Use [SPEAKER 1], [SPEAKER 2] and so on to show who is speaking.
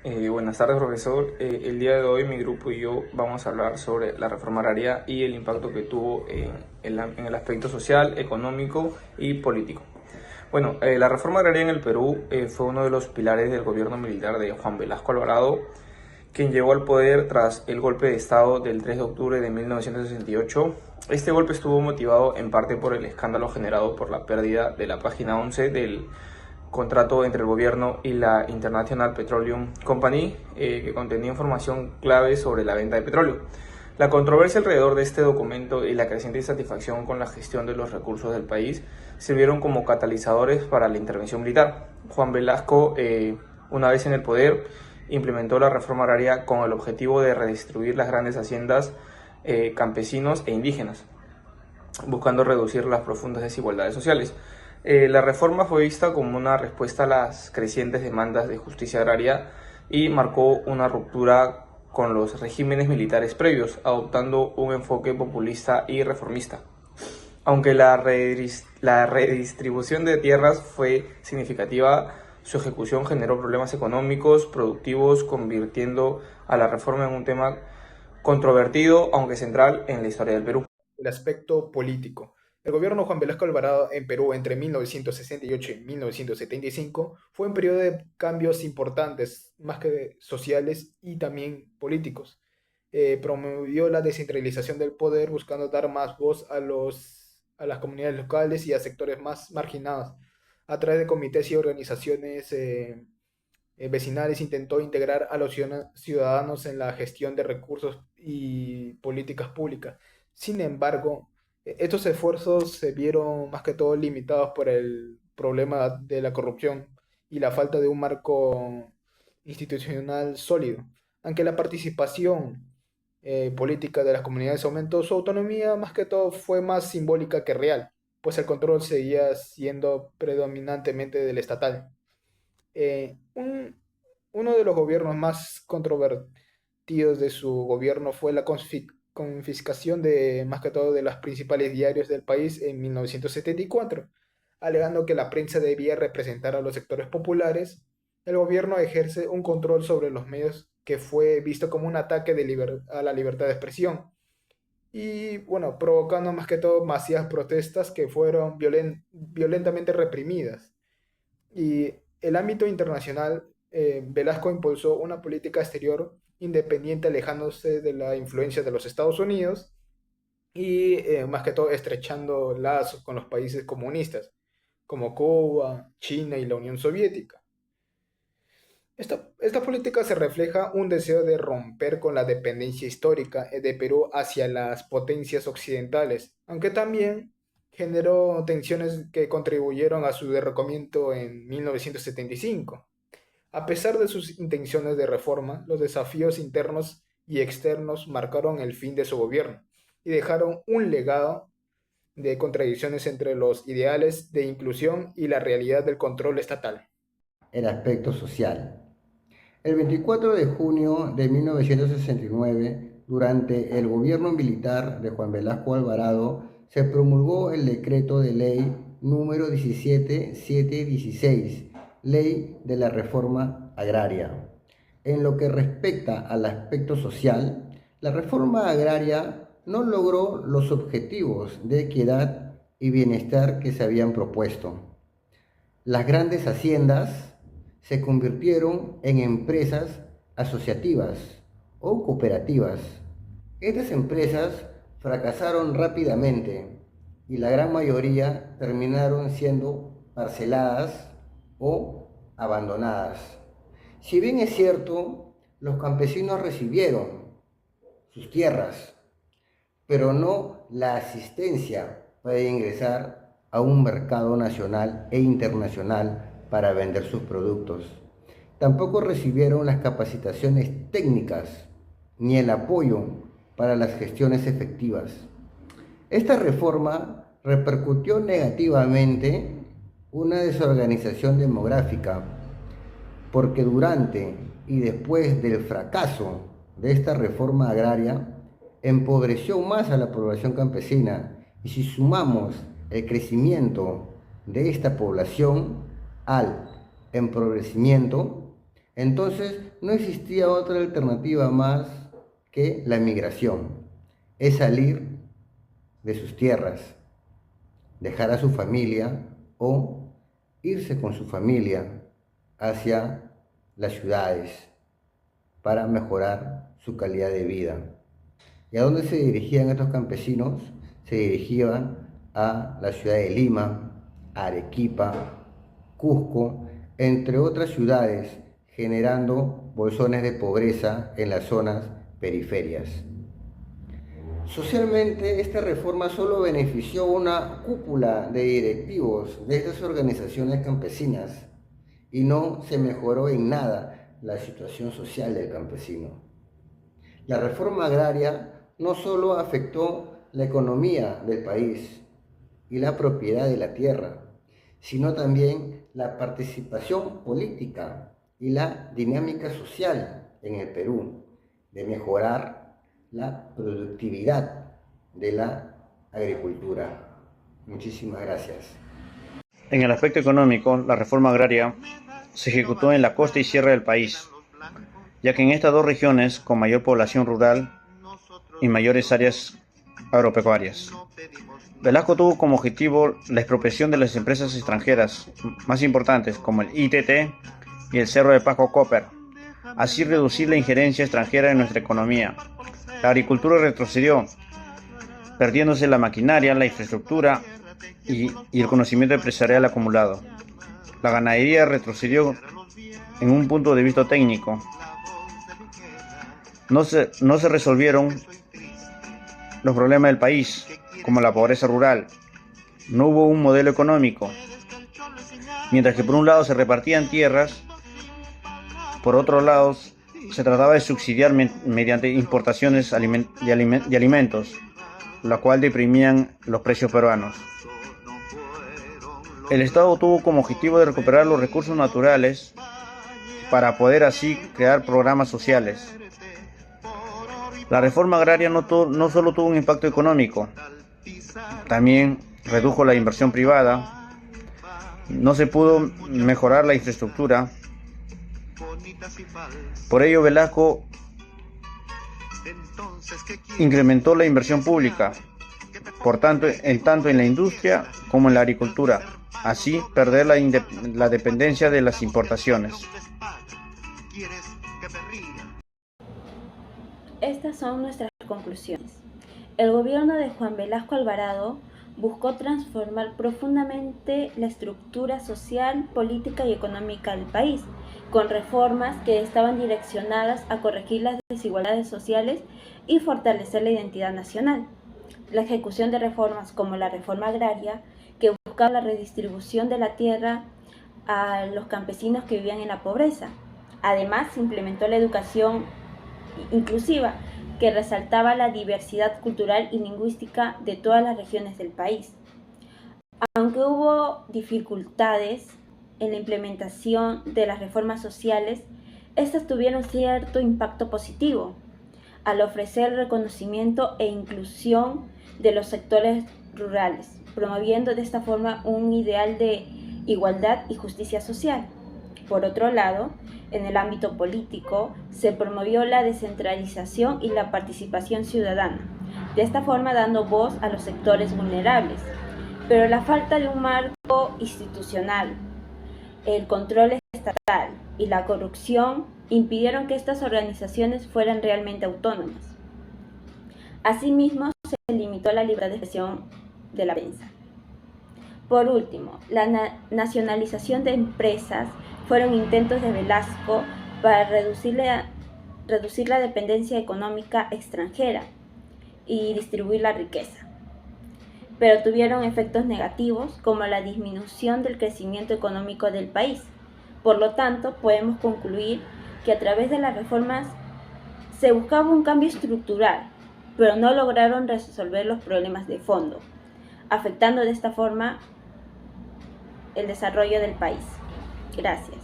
[SPEAKER 1] Buenas tardes, profesor. El día de hoy mi grupo y yo vamos a hablar sobre la reforma agraria y el impacto que tuvo en el aspecto social, económico y político. Bueno, la reforma agraria en el Perú fue uno de los pilares del gobierno militar de Juan Velasco Alvarado, quien llegó al poder tras el golpe de Estado del 3 de octubre de 1968. Este golpe estuvo motivado en parte por el escándalo generado por la pérdida de la página 11 del contrato entre el gobierno y la International Petroleum Company, que contenía información clave sobre la venta de petróleo. La controversia alrededor de este documento y la creciente insatisfacción con la gestión de los recursos del país sirvieron como catalizadores para la intervención militar. Juan Velasco, una vez en el poder, implementó la reforma agraria con el objetivo de redistribuir las grandes haciendas campesinos e indígenas, buscando reducir las profundas desigualdades sociales. La reforma fue vista como una respuesta a las crecientes demandas de justicia agraria y marcó una ruptura con los regímenes militares previos, adoptando un enfoque populista y reformista. Aunque la redistribución de tierras fue significativa, su ejecución generó problemas económicos, productivos, convirtiendo a la reforma en un tema controvertido, aunque central en la historia del Perú.
[SPEAKER 2] El aspecto político. El gobierno de Juan Velasco Alvarado en Perú entre 1968 y 1975 fue un periodo de cambios importantes, más que sociales y también políticos. Promovió la descentralización del poder buscando dar más voz a las comunidades locales y a sectores más marginados. A través de comités y organizaciones vecinales intentó integrar a los ciudadanos en la gestión de recursos y políticas públicas. Sin embargo, estos esfuerzos se vieron más que todo limitados por el problema de la corrupción y la falta de un marco institucional sólido. Aunque la participación política de las comunidades aumentó, su autonomía más que todo fue más simbólica que real, pues el control seguía siendo predominantemente del estatal. Uno de los gobiernos más controvertidos de su gobierno fue la confiscación de más que todo de los principales diarios del país en 1974, alegando que la prensa debía representar a los sectores populares. El gobierno ejerce un control sobre los medios que fue visto como un ataque a la libertad de expresión y bueno, provocando más que todo masivas protestas que fueron violentamente reprimidas. Y el ámbito internacional, Velasco impulsó una política exterior independiente, alejándose de la influencia de los Estados Unidos y más que todo estrechando lazos con los países comunistas, como Cuba, China y la Unión Soviética. Esta política se refleja un deseo de romper con la dependencia histórica de Perú hacia las potencias occidentales, aunque también generó tensiones que contribuyeron a su derrocamiento en 1975. A pesar de sus intenciones de reforma, los desafíos internos y externos marcaron el fin de su gobierno y dejaron un legado de contradicciones entre los ideales de inclusión y la realidad del control estatal.
[SPEAKER 3] El aspecto social. El 24 de junio de 1969, durante el gobierno militar de Juan Velasco Alvarado, se promulgó el decreto de ley número 17716, Ley de la Reforma Agraria. En lo que respecta al aspecto social, la reforma agraria no logró los objetivos de equidad y bienestar que se habían propuesto. Las grandes haciendas se convirtieron en empresas asociativas o cooperativas. Estas empresas fracasaron rápidamente y la gran mayoría terminaron siendo parceladas o abandonadas. Si bien es cierto, los campesinos recibieron sus tierras, pero no la asistencia para ingresar a un mercado nacional e internacional para vender sus productos. Tampoco recibieron las capacitaciones técnicas ni el apoyo para las gestiones efectivas. Esta reforma repercutió negativamente una desorganización demográfica, porque durante y después del fracaso de esta reforma agraria, empobreció más a la población campesina. Y si sumamos el crecimiento de esta población al empobrecimiento, Entonces no existía otra alternativa más que la migración, es salir de sus tierras, dejar a su familia o irse con su familia hacia las ciudades para mejorar su calidad de vida. ¿Y a dónde se dirigían estos campesinos? Se dirigían a la ciudad de Lima, Arequipa, Cusco, entre otras ciudades, generando bolsones de pobreza en las zonas periferias. Socialmente, esta reforma solo benefició a una cúpula de directivos de estas organizaciones campesinas y no se mejoró en nada la situación social del campesino. La reforma agraria no solo afectó la economía del país y la propiedad de la tierra, sino también la participación política y la dinámica social en el Perú, de mejorar la productividad de la agricultura. Muchísimas gracias.
[SPEAKER 4] En el aspecto económico, la reforma agraria se ejecutó en la costa y sierra del país, ya que en estas dos regiones con mayor población rural y mayores áreas agropecuarias. Velasco tuvo como objetivo la expropiación de las empresas extranjeras más importantes como el ITT y el Cerro de Pasco Copper, así reducir la injerencia extranjera en nuestra economía. La agricultura retrocedió, perdiéndose la maquinaria, la infraestructura y el conocimiento empresarial acumulado. La ganadería retrocedió en un punto de vista técnico. No se resolvieron los problemas del país, como la pobreza rural. No hubo un modelo económico. Mientras que por un lado se repartían tierras, por otro lado se trataba de subsidiar mediante importaciones de alimentos, la cual deprimían los precios peruanos. El Estado tuvo como objetivo de recuperar los recursos naturales para poder así crear programas sociales. La reforma agraria no solo tuvo un impacto económico, también redujo la inversión privada, no se pudo mejorar la infraestructura. Por ello, Velasco incrementó la inversión pública, tanto en la industria como en la agricultura, así perder la dependencia de las importaciones.
[SPEAKER 5] Estas son nuestras conclusiones. El gobierno de Juan Velasco Alvarado buscó transformar profundamente la estructura social, política y económica del país, con reformas que estaban direccionadas a corregir las desigualdades sociales y fortalecer la identidad nacional. La ejecución de reformas como la reforma agraria, que buscaba la redistribución de la tierra a los campesinos que vivían en la pobreza. Además, se implementó la educación inclusiva, que resaltaba la diversidad cultural y lingüística de todas las regiones del país. Aunque hubo dificultades en la implementación de las reformas sociales, estas tuvieron cierto impacto positivo, al ofrecer reconocimiento e inclusión de los sectores rurales, promoviendo de esta forma un ideal de igualdad y justicia social. Por otro lado, en el ámbito político, se promovió la descentralización y la participación ciudadana, de esta forma dando voz a los sectores vulnerables. Pero la falta de un marco institucional, el control estatal y la corrupción impidieron que estas organizaciones fueran realmente autónomas. Asimismo, se limitó la libertad de expresión de la prensa. Por último, la nacionalización de empresas fueron intentos de Velasco para reducir la dependencia económica extranjera y distribuir la riqueza, pero tuvieron efectos negativos como la disminución del crecimiento económico del país. Por lo tanto, podemos concluir que a través de las reformas se buscaba un cambio estructural, pero no lograron resolver los problemas de fondo, afectando de esta forma el desarrollo del país. Gracias.